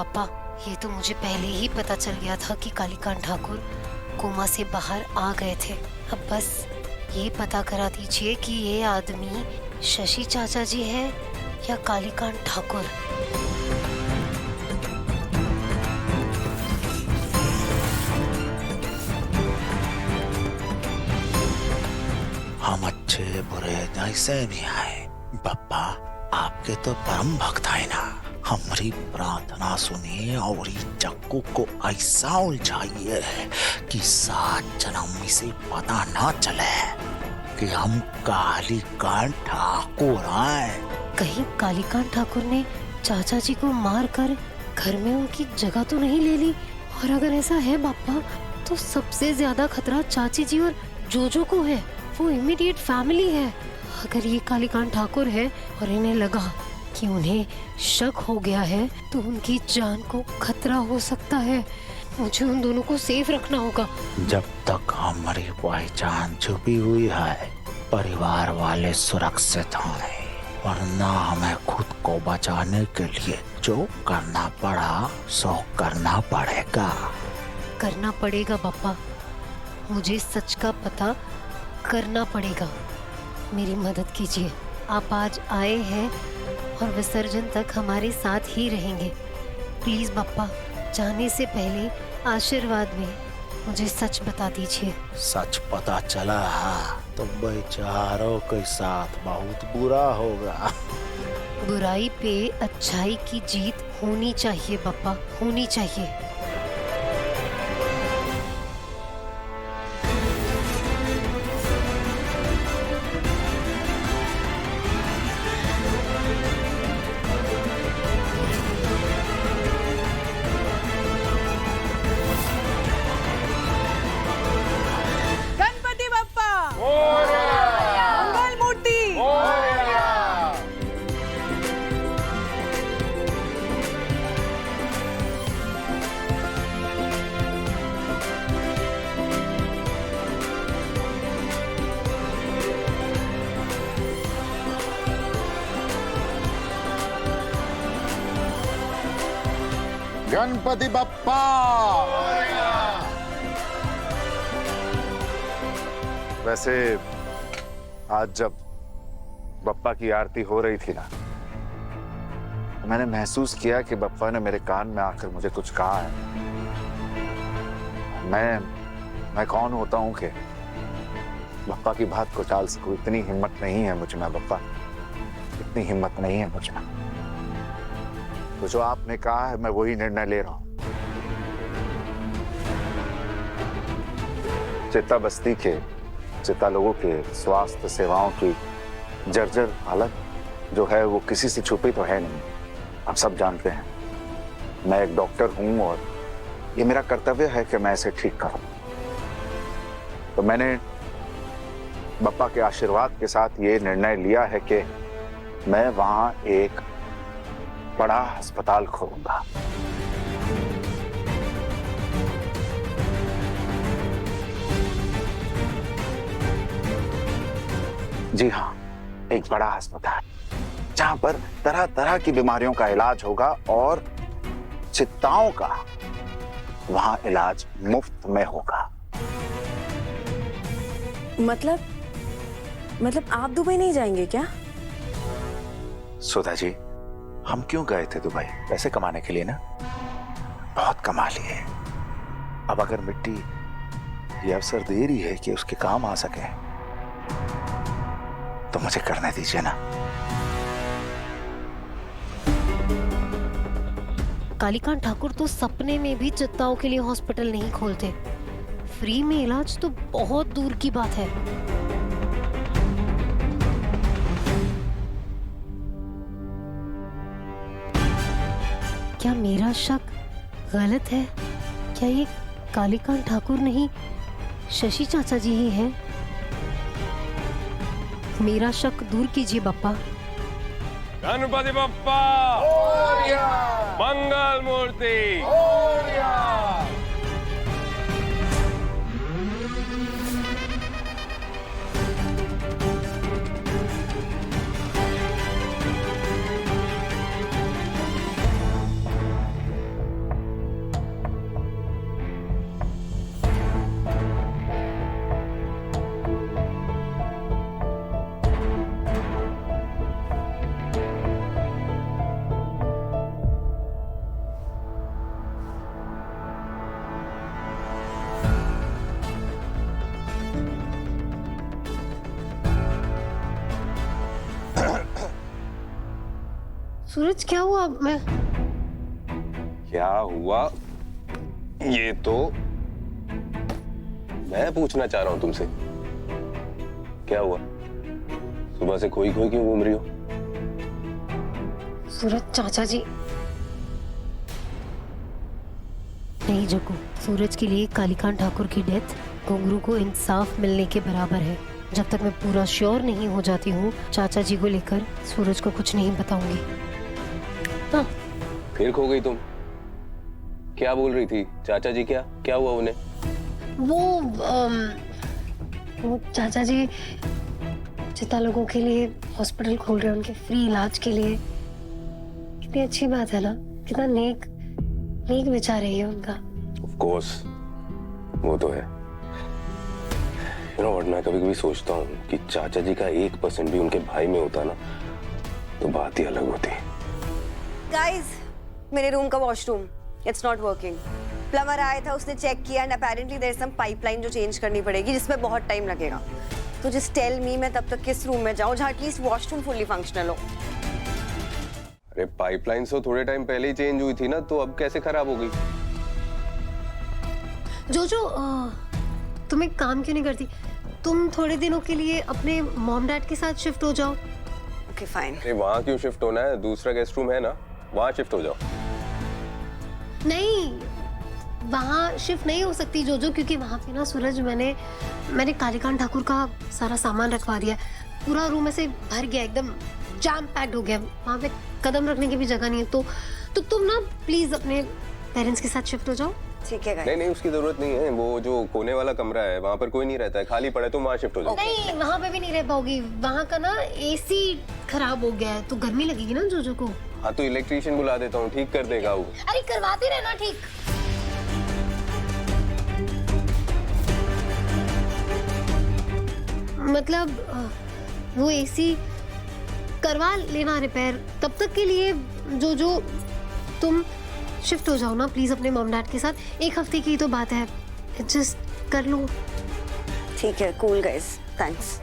बापा, ये तो मुझे पहले ही पता चल गया था कि कालीकांत ठाकुर कोमा से बाहर आ गए थे। अब बस ये पता करा दीजिए कि ये आदमी शशि चाचा जी है या कालीकांत ठाकुर। हम अच्छे बुरे जैसे भी हैं, पप्पा आपके तो परम भक्त है ना। हमारी प्रार्थना सुनिए और इस चक्कू को ऐसा उलझाइए कि 7 जन्म इसे पता ना चले कि हम कालीकांत ठाकुर हैं। कहीं कालीकांत ठाकुर ने चाचा जी को मार कर घर में उनकी जगह तो नहीं ले ली? और अगर ऐसा है बापा, तो सबसे ज्यादा खतरा चाची जी और जोजो को है। वो इमीडिएट फैमिली है। अगर ये कालीकांत ठाकुर है और इन्हें लगा कि उन्हें शक हो गया है, तो उनकी जान को खतरा हो सकता है। मुझे उन दोनों को सेफ रखना होगा। जब तक हमारी पहचान छुपी हुई है, परिवार वाले सुरक्षित हैं, वरना हमें खुद को बचाने के लिए जो करना पड़ा सो करना पड़ेगा। करना पड़ेगा पापा, मुझे सच का पता करना पड़ेगा। मेरी मदद कीजिए। आप आज आए हैं और विसर्जन तक हमारे साथ ही रहेंगे। प्लीज पापा, जाने से पहले आशीर्वाद में मुझे सच बता दीजिए। सच पता चला तो बेचारों के साथ बहुत बुरा होगा। बुराई पे अच्छाई की जीत होनी चाहिए पापा, होनी चाहिए। गणपति बप्पा मंगल मूर्ति। गणपति बप्पा। वैसे आज जब बप्पा की आरती हो रही थी ना, मैंने महसूस किया कि बप्पा ने मेरे कान में आकर मुझे कुछ कहा है। मैं कौन होता हूं कि बप्पा की बात को टाल सकूं? इतनी हिम्मत नहीं है मुझ में बप्पा, इतनी हिम्मत नहीं है मुझ में। तो जो आपने कहा है मैं वही निर्णय ले रहा हूं। चित्ता बस्ती के चित्ता लोगों के स्वास्थ्य सेवाओं की जर्जर हालत जो है वो किसी से छुपी तो है नहीं, आप सब जानते हैं। मैं एक डॉक्टर हूं और ये मेरा कर्तव्य है कि मैं इसे ठीक करूं। तो मैंने बप्पा के आशीर्वाद के साथ ये निर्णय लिया है कि मैं वहां एक बड़ा अस्पताल खोलूंगा। जी हाँ, एक बड़ा अस्पताल जहां पर तरह तरह की बीमारियों का इलाज होगा और चित्ताओं का वहां इलाज मुफ्त में होगा। मतलब आप दुबई नहीं जाएंगे क्या? सुधा जी, हम क्यों गए थे दुबई? पैसे कमाने के लिए ना, बहुत कमा लिए। अब अगर मिट्टी ये अवसर दे रही है कि उसके काम आ सके तो मुझे करने दीजिए ना। कालीकांत ठाकुर तो सपने में भी चित्ताओं के लिए हॉस्पिटल नहीं खोलते। फ्री में इलाज तो बहुत दूर की बात है। क्या मेरा शक गलत है? क्या ये कालीकांत ठाकुर नहीं शशि चाचा जी ही हैं? मेरा शक दूर कीजिए बप्पा। गणपति बप्पा मंगल मूर्ति। सूरज क्या हुआ? मैं क्या हुआ ये तो मैं पूछना चाह रहा हूं तुमसे। क्या हुआ? सुबह से खोई खोई क्यों घूम रही हो? सूरज चाचा जी, नहीं जग्गू, सूरज के लिए कालीकांत ठाकुर की डेथ घुंगरू को इंसाफ मिलने के बराबर है। जब तक मैं पूरा श्योर नहीं हो जाती हूँ चाचा जी को लेकर, सूरज को कुछ नहीं बताऊंगी। हाँ। फिर खो गई तुम? क्या बोल रही थी? चाचा जी क्या हुआ उन्हें? वो चाचा जी चिता लोगों के लिए हॉस्पिटल खोल रहे हैं, उनके फ्री इलाज के लिए। कितनी अच्छी बात है ना, कितना नेक विचार है ये उनका। ऑफ कोर्स वो तो है। और मैं कभी-कभी सोचता हूँ कि चाचा जी का 1% भी उनके भाई में होता ना तो बात ही अलग होती। गाइस, मेरे रूम का washroom it's not working. Plumber आया था, उसने चेक किया and apparently there is some pipeline जो चेंज करनी पड़ेगी जिसमें बहुत टाइम लगेगा। तो जस्ट टेल मी मैं तब तक किस रूम में जाऊं जहां एटलीस्ट वॉशरूम फुली फंक्शनल हो। अरे पाइपलाइन तो थोड़े टाइम पहले ही चेंज हुई थी ना, तो अब कैसे खराब हो गई? जो तुम एक काम क्यों नहीं करती? तुम थोड़े दिनों के लिए अपने मॉम डैड के साथ शिफ्ट हो जाओ। Okay fine. अरे वहां क्यों शिफ्ट होना है? दूसरा गेस्ट रूम है ना, वहां शिफ्ट हो जाओ। नहीं, वहाँ शिफ्ट नहीं हो सकती जोजो, क्योंकि वहाँ पे ना सूरज मैंने कालीकांत ठाकुर का सारा सामान रखवा दिया। पूरा रूम ऐसे भर गया, एकदम जैम पैक्ड हो गया। वहाँ पे कदम रखने की भी जगह नहीं है। तो तुम ना प्लीज अपने पेरेंट्स के साथ शिफ्ट हो जाओ। ठीक है नहीं उसकी जरूरत नहीं है। वो जो कोने वाला कमरा है वहाँ पर कोई नहीं रहता है, खाली पड़ा है, तुम वहाँ शिफ्ट हो जाओ। नहीं, वहाँ पे भी नहीं रह पाओगी। वहाँ का ना एसी खराब हो गया है, तो गर्मी लगेगी ना जोजो को। हाँ तो इलेक्ट्रीशियन बुला देता हूँ, ठीक कर देगा वो। अरे करवाते रहना ठीक। मतलब वो एसी करवा लेना रिपेयर। तब तक के लिए जो तुम शिफ्ट हो जाओ ना प्लीज अपने मॉम डैड के साथ। 1 हफ्ते की तो बात है, एडजस्ट कर लो। ठीक है, कूल गाइस, थैंक्स।